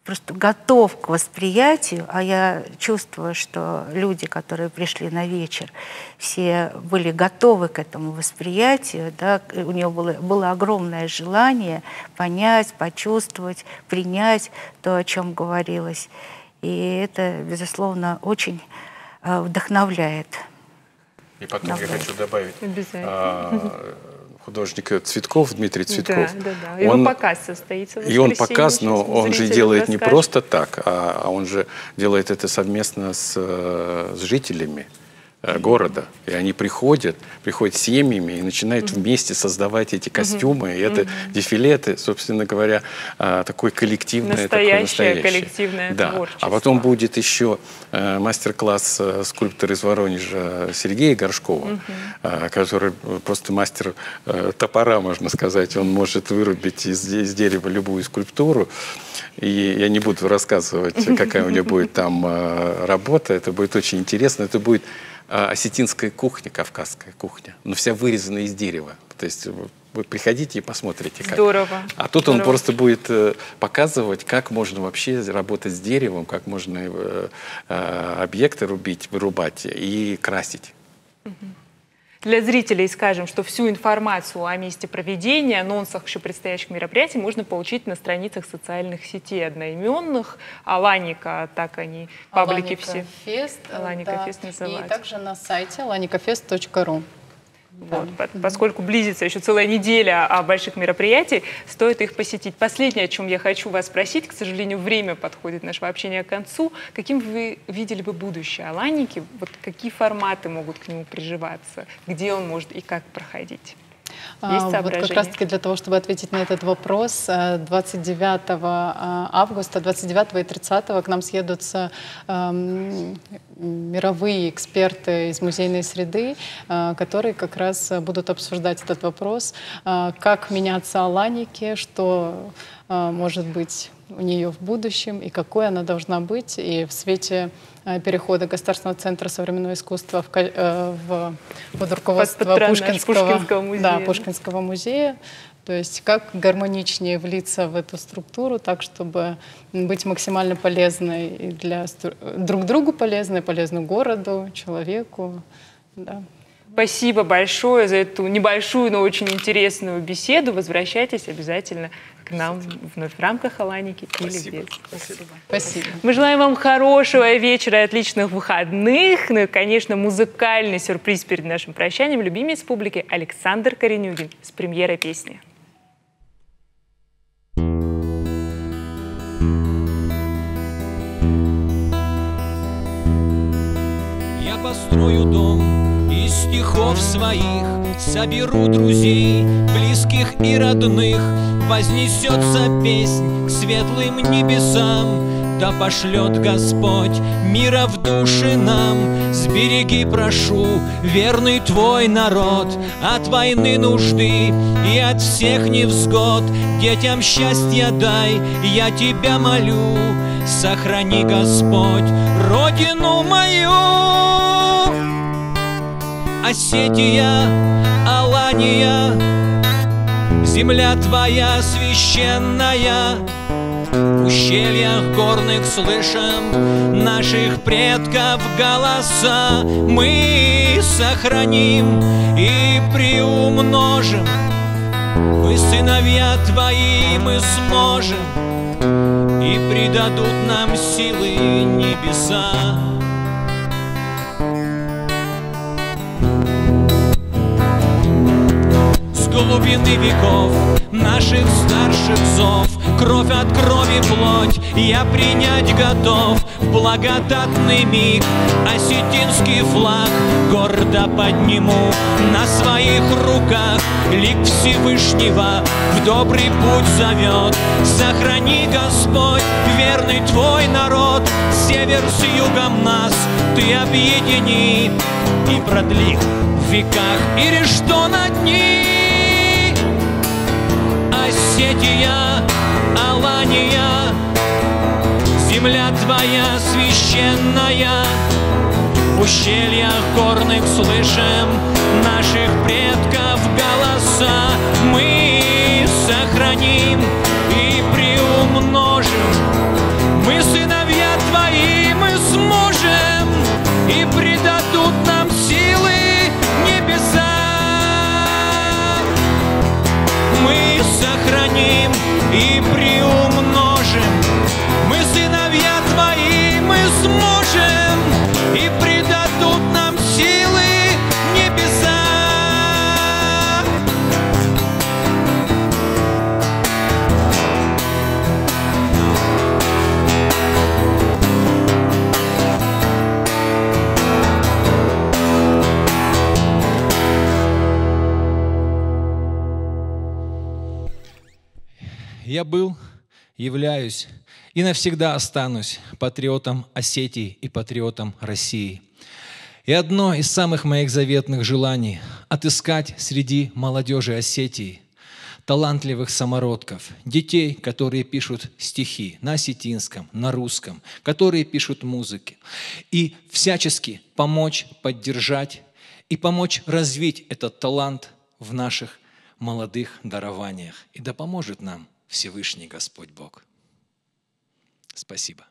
просто готов к восприятию, а я чувствую, что люди, которые пришли на вечер, все были готовы к этому восприятию, да, у нее было огромное желание понять, почувствовать, принять то, о чем говорилось. И это, безусловно, очень вдохновляет. И потом я хочу добавить художника Цветков, Дмитрий Цветков. Да. Его показ состоится в воскресенье. И он показ, но он же делает не просто так, а он же делает это совместно с жителями города. И они приходят семьями и начинают вместе создавать эти костюмы. И это дефиле, это, собственно говоря, такое коллективное. Настоящее коллективное творчество. А потом будет еще мастер-класс скульптора из Воронежа Сергея Горшкова, который просто мастер топора, можно сказать. Он может вырубить из дерева любую скульптуру. И я не буду рассказывать, какая у него будет там работа. Это будет очень интересно. Это будет осетинская кухня, кавказская кухня, но вся вырезана из дерева. То есть вы приходите и посмотрите, как. Здорово. А тут он просто будет показывать, как можно вообще работать с деревом, как можно объекты вырубать и красить. Для зрителей скажем, что всю информацию о месте проведения, анонсах еще предстоящих мероприятий можно получить на страницах социальных сетей одноименных. Аланика, так они, паблики все. Аланика Фест называется. И также на сайте alanikafest.ru. Вот. Поскольку близится еще целая неделя больших мероприятий, стоит их посетить. Последнее, о чем я хочу вас спросить, к сожалению, время подходит нашего общения к концу. Каким вы видели бы будущее Аланики? Вот какие форматы могут к нему приживаться? Где он может и как проходить? Есть соображения? Вот как раз-таки для того, чтобы ответить на этот вопрос, 29 августа, 29 и 30 к нам съедутся мировые эксперты из музейной среды, которые как раз будут обсуждать этот вопрос, как меняться Аланике, что может быть у нее в будущем и какой она должна быть. И в свете перехода Государственного центра современного искусства под руководство Пушкинского музея, то есть как гармоничнее влиться в эту структуру, так, чтобы быть максимально полезной и для друг другу полезной городу, человеку. Да. Спасибо большое за эту небольшую, но очень интересную беседу. Возвращайтесь обязательно к нам вновь в рамках Аланики или без. Спасибо. Мы желаем вам хорошего вечера и отличных выходных. Ну и, конечно, музыкальный сюрприз перед нашим прощанием. Любимец публики Александр Коренюгин с премьерой песни. Я построю дом из стихов своих, соберу друзей, близких и родных. Вознесется песнь к светлым небесам, да пошлет Господь мира в души нам. Сбереги, прошу, верный твой народ от войны, нужды и от всех невзгод. Детям счастья дай, я тебя молю. Сохрани, Господь, родину мою. Осетия, Алания, земля твоя священная. В ущельях горных слышим наших предков голоса. Мы сохраним и приумножим. Мы сыновья твои, мы сможем, и придадут нам силы небеса. Глубины веков наших старших зов, кровь от крови плоть я принять готов. В благодатный миг осетинский флаг гордо подниму. На своих руках лик Всевышнего в добрый путь зовет. Сохрани, Господь, верный твой народ. Север с югом нас ты объедини и продли в веках или что над ним. Осетия, Алания, земля твоя священная. В ущельях горных слышим наших предков голоса. Мы сохраним и приумножим. Мы сыновья твои, мы сможем, и придадут нам силы небеса. Мы сохраним и приумножим. Мы сыновья твои, мы сможем, и придадут нам силы небеса. Я был, являюсь и навсегда останусь патриотом Осетии и патриотом России. И одно из самых моих заветных желаний – отыскать среди молодежи Осетии талантливых самородков, детей, которые пишут стихи на осетинском, на русском, которые пишут музыки, и всячески помочь, поддержать и помочь развить этот талант в наших молодых дарованиях. И да поможет нам Всевышний Господь Бог. Спасибо.